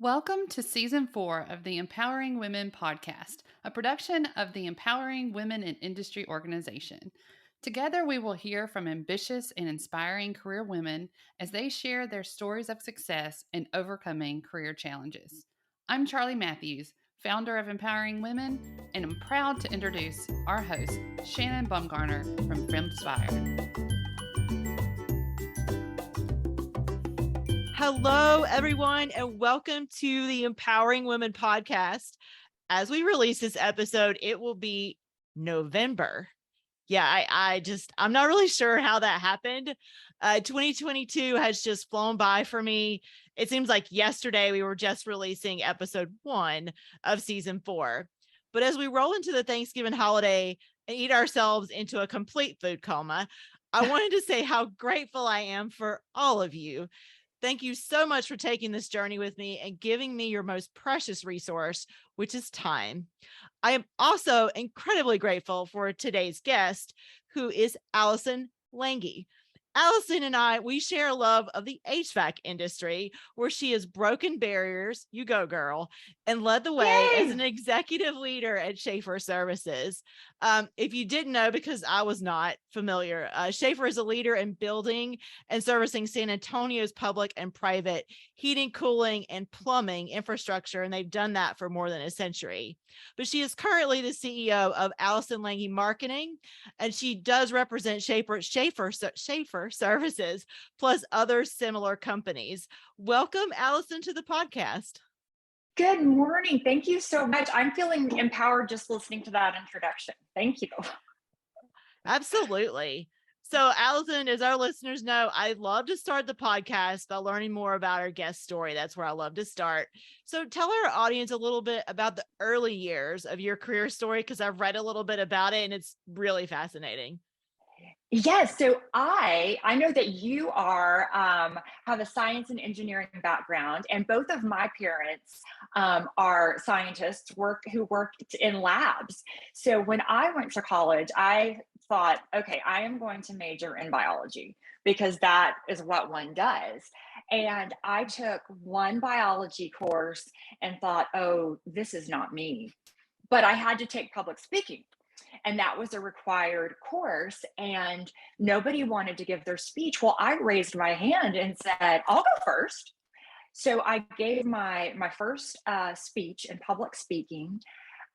Welcome to Season 4 of the Empowering Women podcast, a production of the Empowering Women in Industry organization. Together, we will hear from ambitious and inspiring career women as they share their stories of success in overcoming career challenges. I'm Charlie Matthews, founder of Empowering Women, and I'm proud to introduce our host, Shannon Bumgarner from Femspire. Hello, everyone, and welcome to the Empowering Women podcast. As we release this episode, it will be November. Yeah, I'm not really sure how that happened. 2022 has just flown by for me. It seems like yesterday we were just releasing episode 1 of season 4. But as we roll into the Thanksgiving holiday and eat ourselves into a complete food coma, I wanted to say how grateful I am for all of you. Thank you so much for taking this journey with me and giving me your most precious resource, which is time. I am also incredibly grateful for today's guest, who is Alison Lange. Alison and I, we share a love of the HVAC industry, where she has broken barriers, you go girl, and led the way as an executive leader at Schaefer Services. If you didn't know, because I was not familiar, Schaefer is a leader in building and servicing San Antonio's public and private heating, cooling, and plumbing infrastructure, and they've done that for more than a century. But she is currently the CEO of Alison Lange Marketing, and she does represent Schaefer Services, plus other similar companies. Welcome, Alison, to the podcast. Good morning. Thank you so much. I'm feeling empowered just listening to that introduction. Thank you. Absolutely. So, Alison, as our listeners know, I love to start the podcast by learning more about our guest story. That's where I love to start. So tell our audience a little bit about the early years of your career story, because I've read a little bit about it and it's really fascinating. Yes. So I know that you have a science and engineering background, and both of my parents are scientists who worked in labs. So when I went to college, I thought, okay, I am going to major in biology because that is what one does. And I took one biology course and thought, oh, this is not me. But I had to take public speaking. And that was a required course, and nobody wanted to give their speech. Well, I raised my hand and said, I'll go first. So I gave my first speech in public speaking,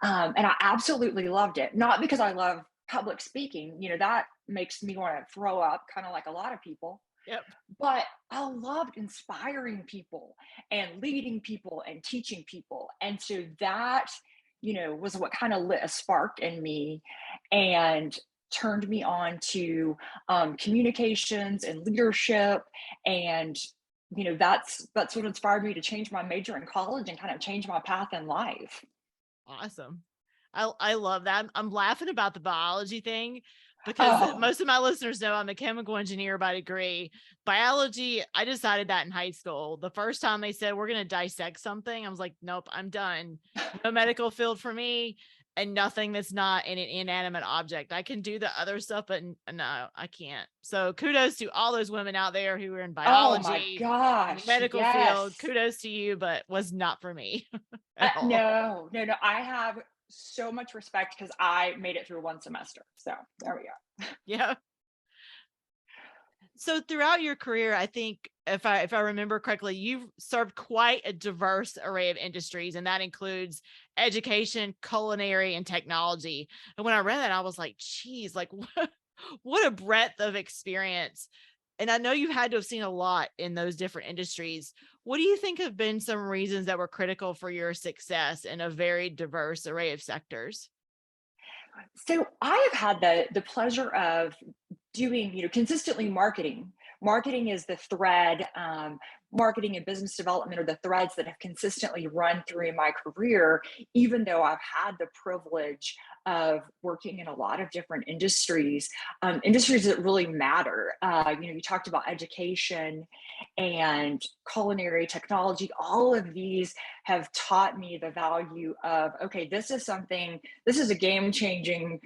and I absolutely loved it. Not because I love public speaking, that makes me want to throw up, kind of like a lot of people. Yep. But I loved inspiring people and leading people and teaching people. And so that was what kind of lit a spark in me and turned me on to communications and leadership. And, that's what inspired me to change my major in college and kind of change my path in life. Awesome. I love that. I'm laughing about the biology thing because most of my listeners know I'm a chemical engineer by degree. Biology, I decided that in high school. The first time they said, we're going to dissect something, I was like, nope, I'm done. No medical field for me, and nothing that's not an inanimate object. I can do the other stuff, but no, I can't. So kudos to all those women out there who are in biology, oh my gosh, medical yes. field. Kudos to you, but was not for me. No. I have so much respect because I made it through one semester. So there we go. Yeah. So throughout your career, I think if I remember correctly, you've served quite a diverse array of industries, and that includes education, culinary, and technology. And when I read that, I was like, geez, like what a breadth of experience. And I know you had to have seen a lot in those different industries. What do you think have been some reasons that were critical for your success in a very diverse array of sectors? So I have had the pleasure of doing, consistently marketing. Marketing is the thread, marketing and business development are the threads that have consistently run through my career, even though I've had the privilege of working in a lot of different industries, industries that really matter. You talked about education and culinary technology. All of these have taught me the value of, okay, this is a game-changing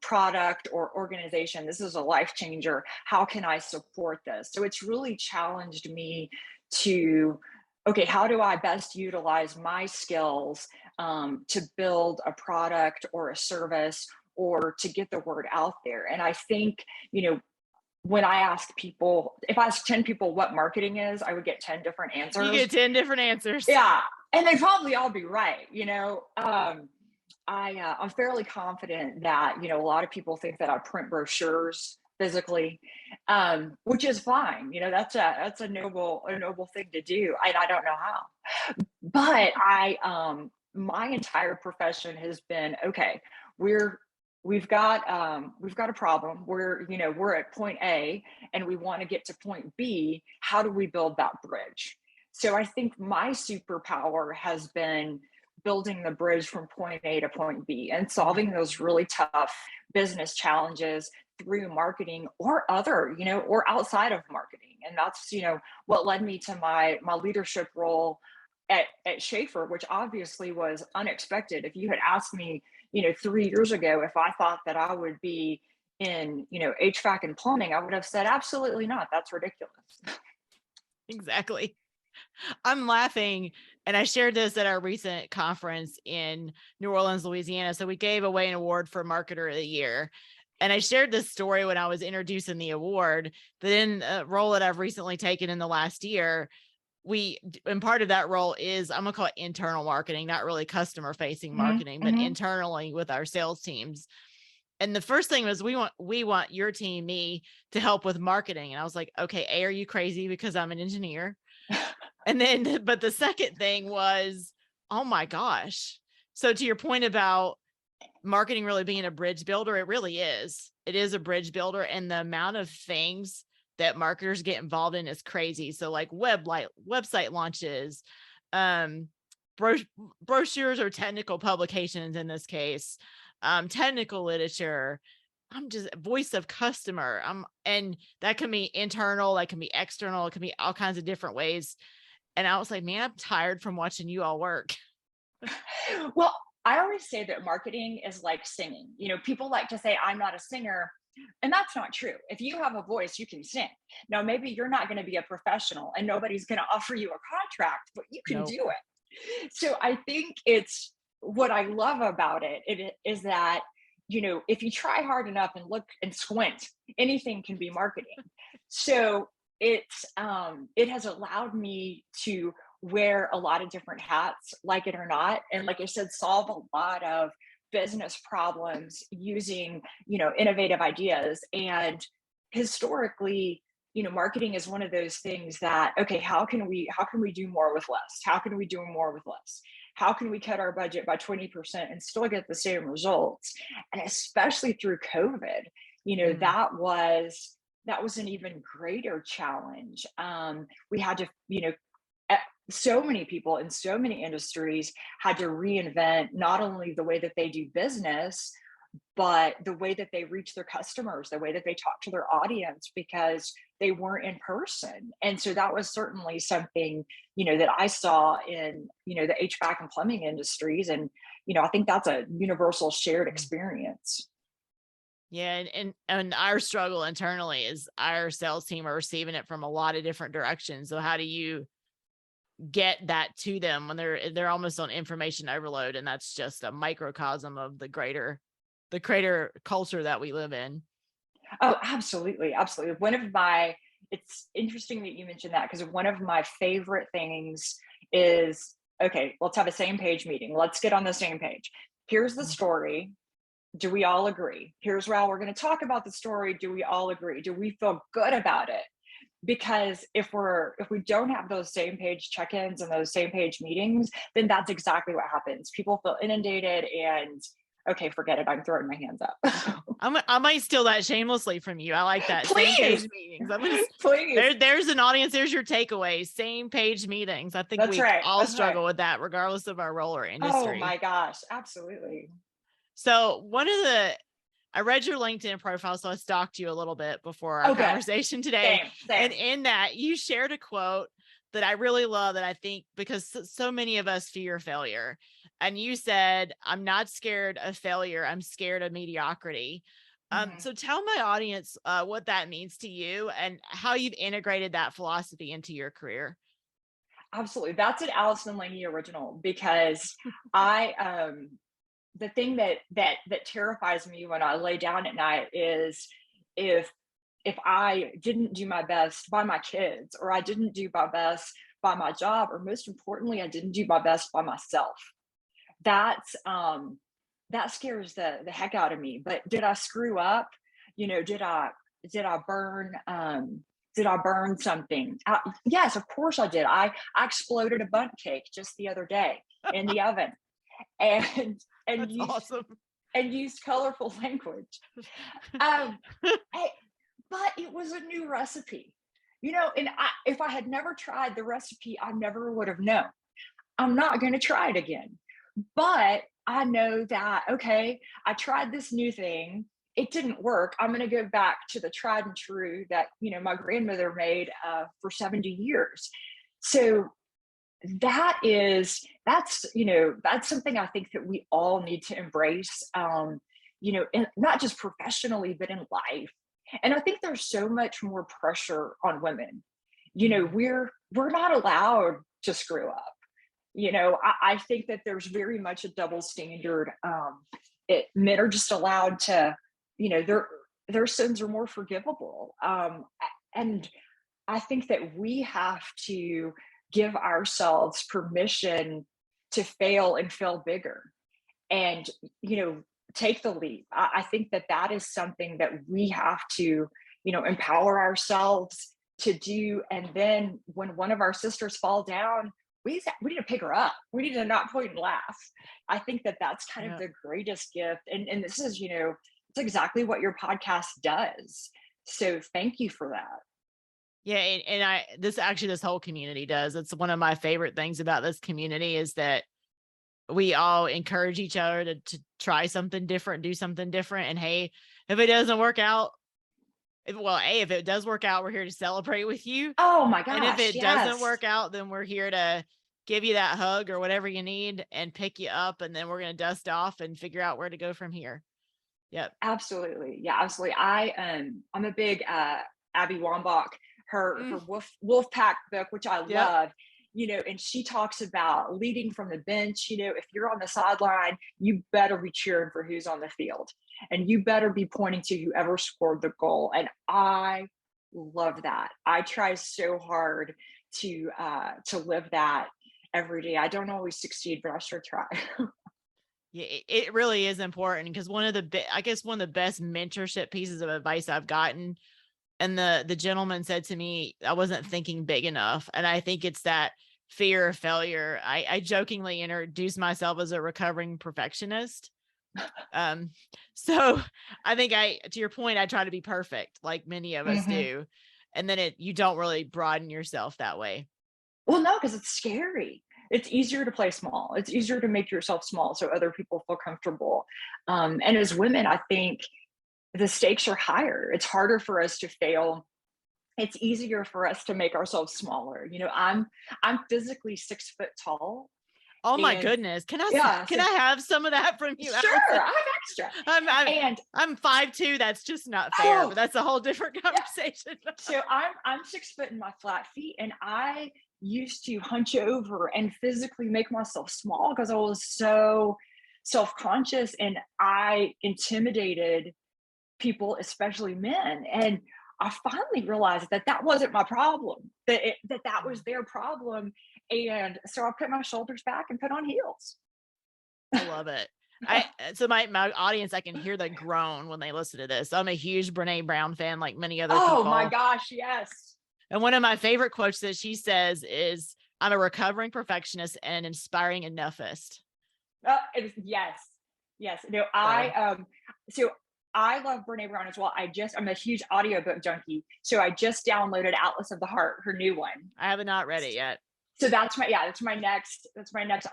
product or organization. This is a life changer. How can I support this? So it's really challenged me to okay, how do I best utilize my skills to build a product or a service or to get the word out there? And I think, you know, when I ask people, if I ask 10 people what marketing is, I would get 10 different You answers. get 10 different answers. Yeah. And they'd probably all be right. I'm fairly confident that, you know, a lot of people think that I print brochures physically, which is fine. You know, that's a noble thing to do. I don't know how, but my entire profession has been, okay, we're, we've got a problem. We're at point A and we want to get to point B. How do we build that bridge? So I think my superpower has been building the bridge from point A to point B and solving those really tough business challenges through marketing or other, or outside of marketing. And that's, what led me to my leadership role at Schaefer, which obviously was unexpected. If you had asked me, 3 years ago, if I thought that I would be in, HVAC and plumbing, I would have said, absolutely not. That's ridiculous. Exactly. I'm laughing, and I shared this at our recent conference in New Orleans, Louisiana. So we gave away an award for Marketer of the Year. And I shared this story when I was introducing the award. That in a role that I've recently taken in the last year, and part of that role is, I'm gonna call it internal marketing, not really customer facing marketing, but internally with our sales teams. And the first thing was, we want your team, me, to help with marketing. And I was like, okay, A, are you crazy? Because I'm an engineer. And then, but the second thing was, oh my gosh. So to your point about marketing really being a bridge builder, it really is. It is a bridge builder. And the amount of things that marketers get involved in is crazy. So like website launches, brochures or technical publications in this case, technical literature. I'm just voice of customer. And that can be internal, that can be external, it can be all kinds of different ways. And I was like, man, I'm tired from watching you all work. Well, I always say that marketing is like singing. People like to say, I'm not a singer. And that's not true. If you have a voice, you can sing. Now, maybe you're not going to be a professional and nobody's going to offer you a contract, but you can Nope. do it. So I think it's what I love about it is that, if you try hard enough and look and squint, anything can be marketing. So it has allowed me to wear a lot of different hats, like it or not. And like I said, solve a lot of business problems using, innovative ideas. And historically, marketing is one of those things that, okay, how can we do more with less? How can we do more with less? How can we cut our budget by 20% and still get the same results? And especially through COVID, that was an even greater challenge. We had to, so many people in so many industries had to reinvent not only the way that they do business, but the way that they reach their customers, the way that they talk to their audience, because they weren't in person. And so that was certainly something, that I saw in, the HVAC and plumbing industries. And, I think that's a universal shared experience. Yeah. And our struggle internally is our sales team are receiving it from a lot of different directions. So how do you get that to them when they're almost on information overload? And that's just a microcosm of the greater culture that we live in. Oh, absolutely. Absolutely. It's interesting that you mentioned that, because one of my favorite things is, okay, let's have a same page meeting. Let's get on the same page. Here's the story. Do we all agree? Here's how we're going to talk about the story. Do we all agree? Do we feel good about it? Because if we don't have those same page check-ins and those same page meetings, then that's exactly what happens. People feel inundated and, okay, forget it. I'm throwing my hands up. I might steal that shamelessly from you. I like that. Please. Same page meetings. Please. There's an audience. There's your takeaway. Same page meetings. I think That's right. all That's struggle right. with that, regardless of our role or industry. Oh my gosh. Absolutely. So I read your LinkedIn profile, so I stalked you a little bit before our conversation today. Same. And in that, you shared a quote that I really love, that I think, because so many of us fear failure. And you said, I'm not scared of failure. I'm scared of mediocrity. So tell my audience what that means to you and how you've integrated that philosophy into your career. Absolutely. That's an Alison Lange original because I the thing that terrifies me when I lay down at night is if if I didn't do my best by my kids, or I didn't do my best by my job, or most importantly, I didn't do my best by myself. That's that scares the heck out of me. But did I screw up? You know, did I burn did I burn something? Yes, of course I did. I exploded a bundt cake just the other day in the oven, and and That's used awesome. and used colorful language. Um, hey, but it was a new recipe, you know. And if I had never tried the recipe, I never would have known. I'm not going to try it again. But I know that, okay, I tried this new thing. It didn't work. I'm going to go back to the tried and true that, you know, my grandmother made for 70 years. So you know, that's something I think that we all need to embrace, you know, not just professionally, but in life. And I think there's so much more pressure on women. You know, we're not allowed to screw up. You know, I think that there's very much a double standard. Men are just allowed to, you know, their sins are more forgivable. And I think that we have to give ourselves permission to fail and fail bigger, and, you know, take the leap. I think that that is something that we have to, you know, empower ourselves to do. And then when one of our sisters fall down, we need to pick her up. We need to not point and laugh. I think that that's kind of the greatest gift. And this is, you know, it's exactly what your podcast does. So thank you for that. Yeah, and this whole community does. It's one of my favorite things about this community is that we all encourage each other to try something different, do something different. And hey, if it doesn't work out, if it does work out, we're here to celebrate with you. Oh my And if gosh, it doesn't yes. work out, then we're here to give you that hug or whatever you need and pick you up. And then we're going to dust off and figure out where to go from here. Yep. Absolutely. Yeah, absolutely. I'm a big Abby Wambach, her Wolf Pack book, which I Yep. love, you know, and she talks about leading from the bench. You know, if you're on the sideline, you better be cheering for who's on the field, and you better be pointing to whoever scored the goal. And I love that. I try so hard to live that every day. I don't always succeed, but I sure try. Yeah, it really is important because one of the best mentorship pieces of advice I've gotten, and the gentleman said to me, I wasn't thinking big enough. And I think it's that fear of failure. I jokingly introduced myself as a recovering perfectionist. So I think to your point, I try to be perfect like many of us do. And then you don't really broaden yourself that way. Well, no, because it's scary. It's easier to play small. It's easier to make yourself small so other people feel comfortable. And as women, I think the stakes are higher. It's harder for us to fail. It's easier for us to make ourselves smaller. You know, I'm physically 6 foot tall. Oh my And goodness. Can I yeah, I have some of that from you? sure, I have extra. I'm 5'2". That's just not fair, but that's a whole different conversation. Yeah. So I'm 6 foot in my flat feet, and I used to hunch over and physically make myself small because I was so self-conscious, and I intimidated people, especially men. And I finally realized that that wasn't my problem, that was their problem. And so I put my shoulders back and put on heels. I love it. So my audience, I can hear the groan when they listen to this. I'm a huge Brene Brown fan, like many other people. Oh my gosh, yes. And one of my favorite quotes that she says is, I'm a recovering perfectionist and an inspiring enoughist. Yes. No, so I love Brene Brown as well. I'm a huge audiobook junkie. So I just downloaded Atlas of the Heart, her new one. I have not read it yet. So that's my next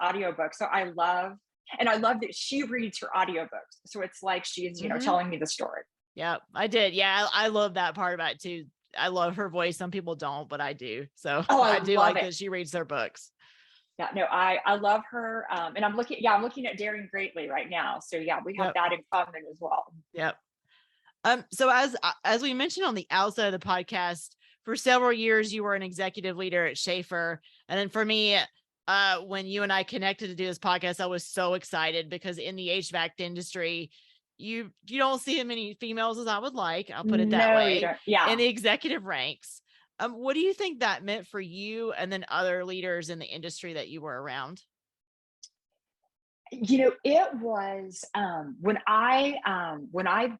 audiobook. So I love that she reads her audiobooks. So it's like she's, you know, telling me the story. Yeah, I did. Yeah, I love that part about it too. I love her voice. Some people don't, but I do. So I do like that she reads their books. Yeah, no, I love her. And I'm looking at Daring Greatly right now. So yeah, we have that in common as well. Yep. So as we mentioned on the outset of the podcast, for several years, you were an executive leader at Schaefer. And then for me, when you and I connected to do this podcast, I was so excited because in the HVAC industry, you don't see as many females as I would like. I'll put it that No, way. you don't. Yeah. In the executive ranks. What do you think that meant for you and then other leaders in the industry that you were around? It was when I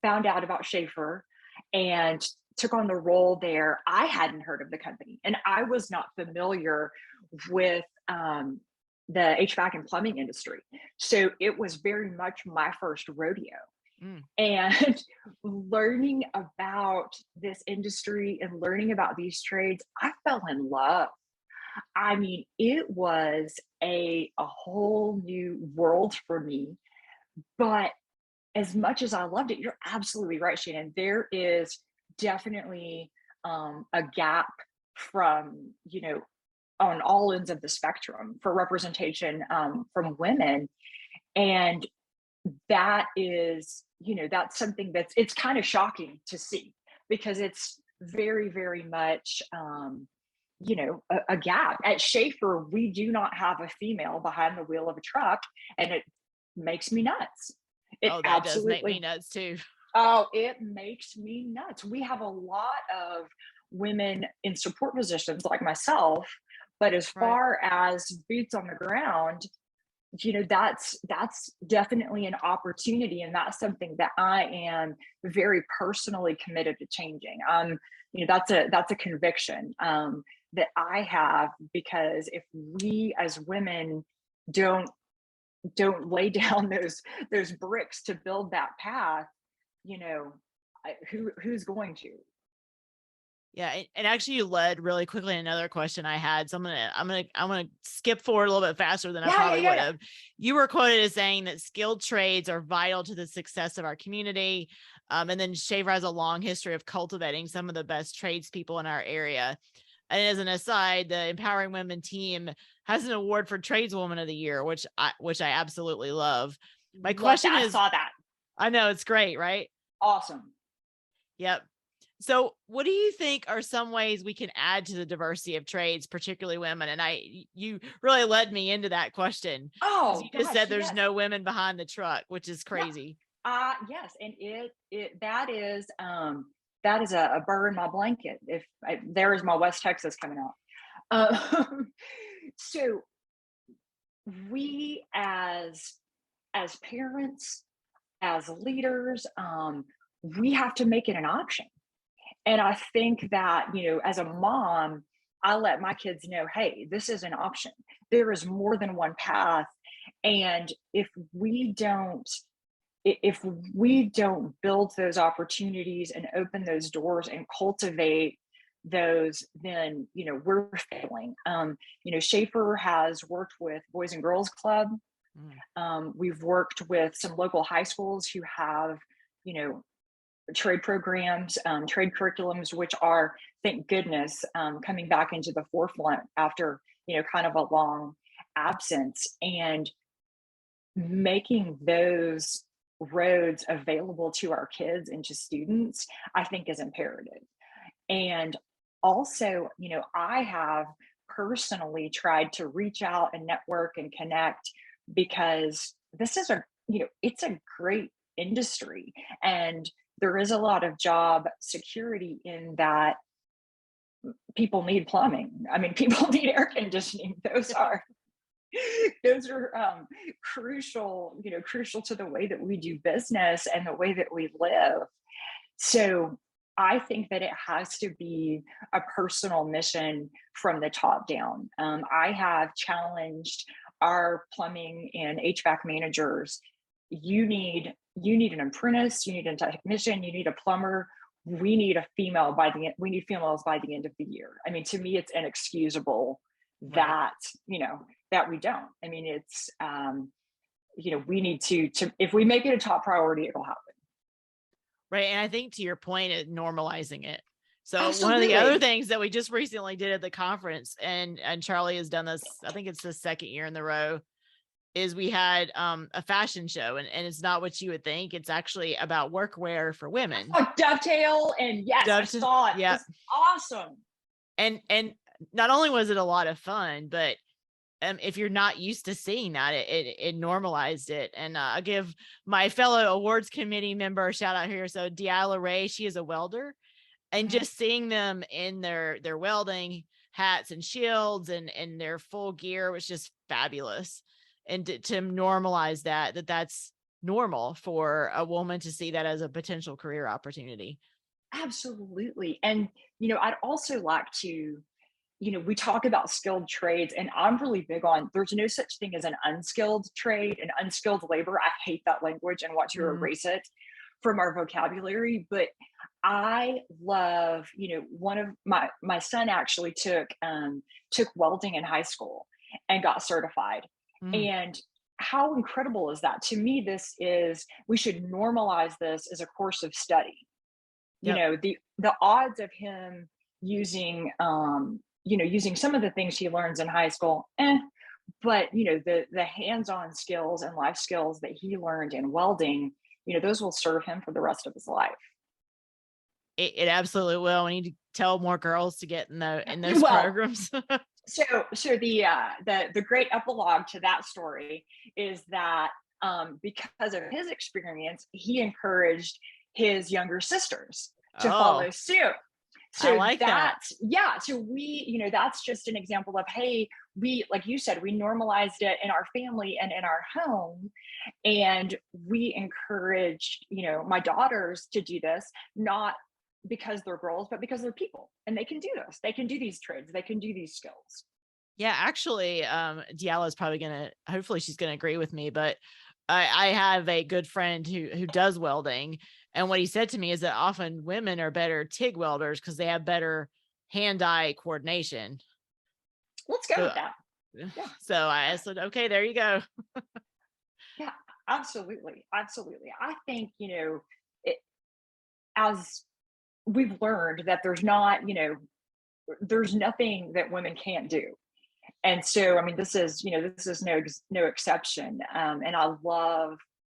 found out about Schaefer and took on the role there, I hadn't heard of the company and I was not familiar with the HVAC and plumbing industry. So it was very much my first rodeo. Mm. And learning about this industry and learning about these trades, I fell in love. I mean, it was a whole new world for me. But as much as I loved it, you're absolutely right, Shannon. There is definitely a gap from, on all ends of the spectrum for representation from women. And that is, that's something it's kind of shocking to see because it's very, very much, a gap. At Schaefer, we do not have a female behind the wheel of a truck, and it makes me nuts. That does make me nuts too. Oh, it makes me nuts. We have a lot of women in support positions like myself, but as far as boots on the ground, that's definitely an opportunity, and that's something that I am very personally committed to changing. That's a conviction that I have, because if we as women don't lay down those bricks to build that path, who's going to? Yeah, and actually you led really quickly another question I had. So I'm gonna skip forward a little bit faster than I probably would have. You were quoted as saying that skilled trades are vital to the success of our community. And then Schaefer has a long history of cultivating some of the best tradespeople in our area. And as an aside, the Empowering Women team has an award for Tradeswoman of the Year, which I absolutely love. My question is, I saw that. I know, it's great, right? Awesome. Yep. So what do you think are some ways we can add to the diversity of trades, particularly women? And you really led me into that question. Oh, you just said there's no women behind the truck, which is crazy. Yes. And that is a burr in my blanket. There is my West Texas coming out. So we as parents, as leaders, we have to make it an option. And I think that, as a mom, I let my kids know, hey, this is an option. There is more than one path. And if we don't build those opportunities and open those doors and cultivate those, then, we're failing. Schaefer has worked with Boys and Girls Club. We've worked with some local high schools who have, trade programs, trade curriculums, which are, thank goodness, coming back into the forefront after, kind of a long absence, and making those roads available to our kids and to students, I think is imperative. And also, I have personally tried to reach out and network and connect, because this is it's a great industry, and there is a lot of job security in that. People need plumbing. I mean, people need air conditioning. Those are crucial, crucial to the way that we do business and the way that we live. So I think that it has to be a personal mission from the top down. I have challenged our plumbing and HVAC managers. You need an apprentice, you need a technician, you need a plumber. We need females by the end of the year. I mean, to me, it's inexcusable that, that we don't. I mean, it's, we need to, if we make it a top priority, it'll happen. Right. And I think to your point, normalizing it. So Absolutely. One of the other things that we just recently did at the conference, and Charlie has done this, I think it's the second year in the row, is we had a fashion show, and it's not what you would think. It's actually about workwear for women. Oh, Dovetail, and yes, I saw it. Yeah. It's awesome. And not only was it a lot of fun, but if you're not used to seeing that, it normalized it. And I'll give my fellow awards committee member a shout out here. So Diala Ray, she is a welder, and just seeing them in their welding hats and shields and their full gear was just fabulous. And to normalize that's normal for a woman to see that as a potential career opportunity. Absolutely. And, I'd also like to, we talk about skilled trades, and I'm really big on there's no such thing as an unskilled trade, an unskilled labor. I hate that language and want to erase it from our vocabulary. But I love, one of my son actually took welding in high school and got certified. And how incredible is that? To me, we should normalize this as a course of study. Yep. The odds of him using using some of the things he learns in high school, but the hands-on skills and life skills that he learned in welding, those will serve him for the rest of his life. It absolutely will. We need to tell more girls to get in those programs. So the great epilogue to that story is that because of his experience, he encouraged his younger sisters to follow suit. So I like that. Yeah. So we, that's just an example of, hey, we, like you said, we normalized it in our family and in our home. And we encouraged, my daughters to do this, not because they're girls, but because they're people, and they can do this. They can do these trades. They can do these skills. Yeah, actually, Diala is probably hopefully she's going to agree with me, but I have a good friend who does welding. And what he said to me is that often women are better TIG welders because they have better hand-eye coordination. Let's go with that. Yeah. So I said, okay, there you go. Yeah, absolutely. Absolutely. I think, as we've learned that there's nothing that women can't do. And so, I mean, this is no exception. And I love,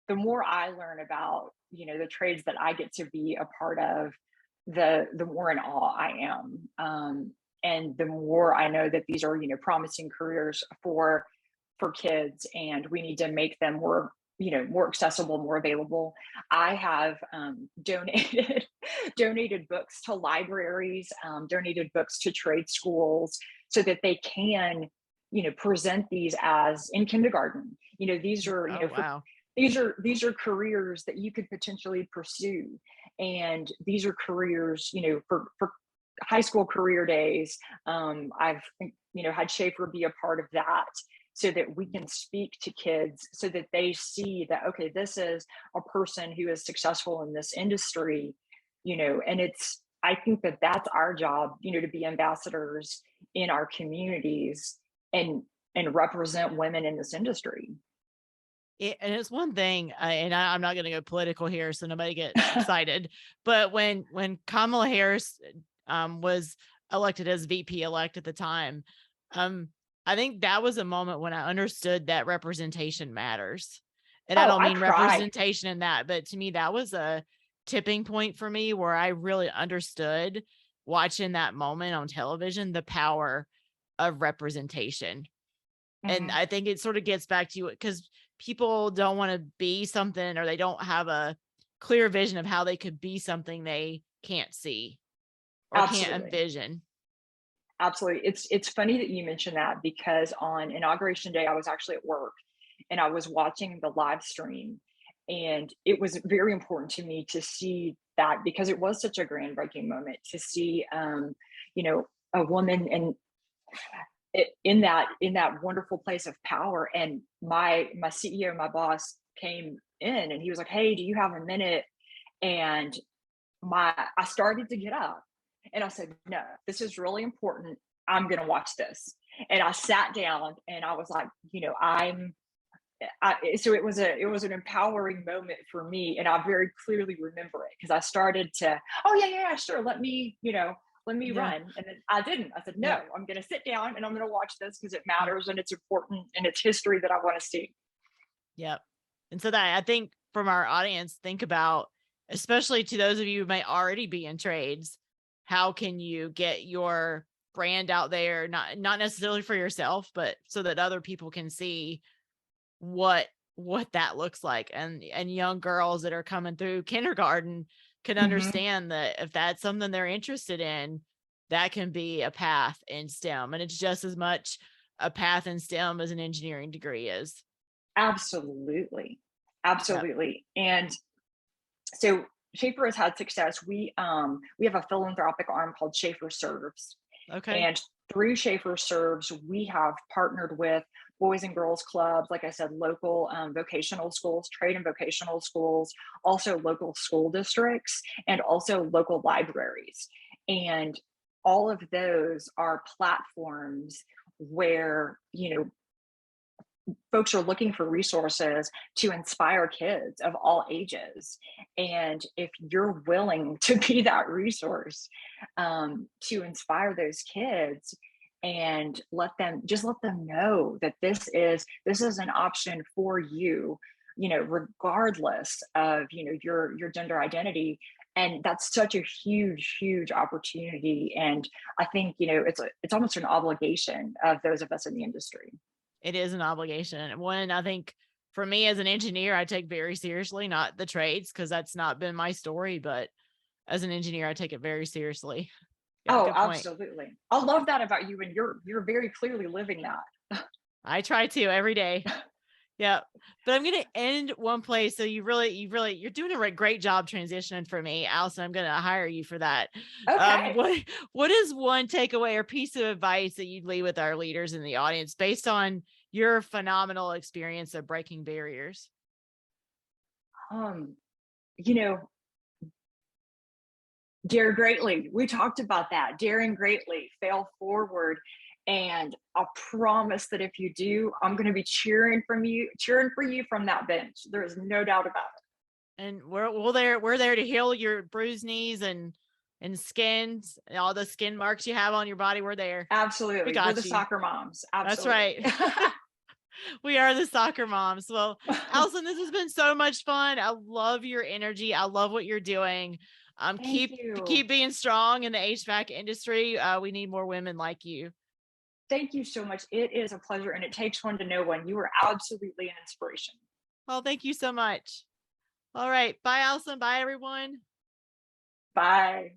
the more I learn about, the trades that I get to be a part of, the more in awe I am. And the more I know that these are, promising careers for kids, and we need to make them more accessible, more available. I have donated books to libraries, donated books to trade schools, so that they can, present these as in kindergarten. These are, wow. These are careers that you could potentially pursue. And these are careers, for high school career days. I've, had Schaefer be a part of that, so that we can speak to kids, so that they see that, okay, this is a person who is successful in this industry, and I think that that's our job, to be ambassadors in our communities and represent women in this industry. And it's one thing, and I'm not going to go political here, so nobody get excited. But when Kamala Harris was elected as VP-elect at the time, I think that was a moment when I understood that representation matters. And I don't mean representation in that, but to me, that was a tipping point for me where I really understood, watching that moment on television, the power of representation. And I think it sort of gets back to you, because people don't want to be something, or they don't have a clear vision of how they could be something they can't see or can't envision. Absolutely. It's funny that you mentioned that, because on Inauguration Day, I was actually at work and I was watching the live stream, and it was very important to me to see that, because it was such a groundbreaking moment to see, a woman and in that wonderful place of power. And my CEO, my boss, came in and he was like, "Hey, do you have a minute?" And I started to get up, and I said, "No, this is really important. I'm going to watch this." And I sat down and I was like, so it was an empowering moment for me. And I very clearly remember it, because I started to, "Oh yeah, sure. Let me run." And then I didn't. I said, "No, I'm going to sit down and I'm going to watch this, because it matters and it's important and it's history that I want to see." Yep. And so that I think from our audience, think about, especially to those of you who may already be in trades, how can you get your brand out there, not necessarily for yourself, but so that other people can see what that looks like, and young girls that are coming through kindergarten can Mhm. understand that if that's something they're interested in, that can be a path in STEM, and it's just as much a path in STEM as an engineering degree is. Absolutely. Yep. Absolutely. And so Schaefer has had success. We have a philanthropic arm called Schaefer Serves. Okay. And through Schaefer Serves, we have partnered with Boys and Girls Clubs, like I said, local vocational schools, trade and vocational schools, also local school districts, and also local libraries. And all of those are platforms where, folks are looking for resources to inspire kids of all ages. And if you're willing to be that resource, to inspire those kids and let them know that this is an option for you, regardless of, your gender identity. And that's such a huge opportunity. And I think, it's almost an obligation of those of us in the industry. It is an obligation. And one, I think for me as an engineer, I take very seriously, not the trades, because that's not been my story, but as an engineer, I take it very seriously. Yeah, Oh, good point. absolutely. I love that about you, and you're very clearly living that. I try to every day. Yeah. But I'm going to end one place. So you're doing a great job transitioning for me, Allison. I'm going to hire you for that. Okay. What is one takeaway or piece of advice that you'd leave with our leaders in the audience based on your phenomenal experience of breaking barriers? Um, you know, Dare greatly. We talked about that. Daring greatly, fail forward. And I promise that if you do, I'm going to be cheering for you from that bench. There is no doubt about it. And we're there to heal your bruised knees and skins, and all the skin marks you have on your body. We're there. We Absolutely. We're the got you. soccer moms. That's Absolutely. right. We are the soccer moms. Well, Allison, this has been so much fun. I love your energy. I love what you're doing. Thank Keep you. being strong in the HVAC industry. We need more women like you. Thank you so much. It is a pleasure, and it takes one to know one. You are absolutely an inspiration. Well, thank you so much. All right. Bye, Allison. Bye, everyone. Bye.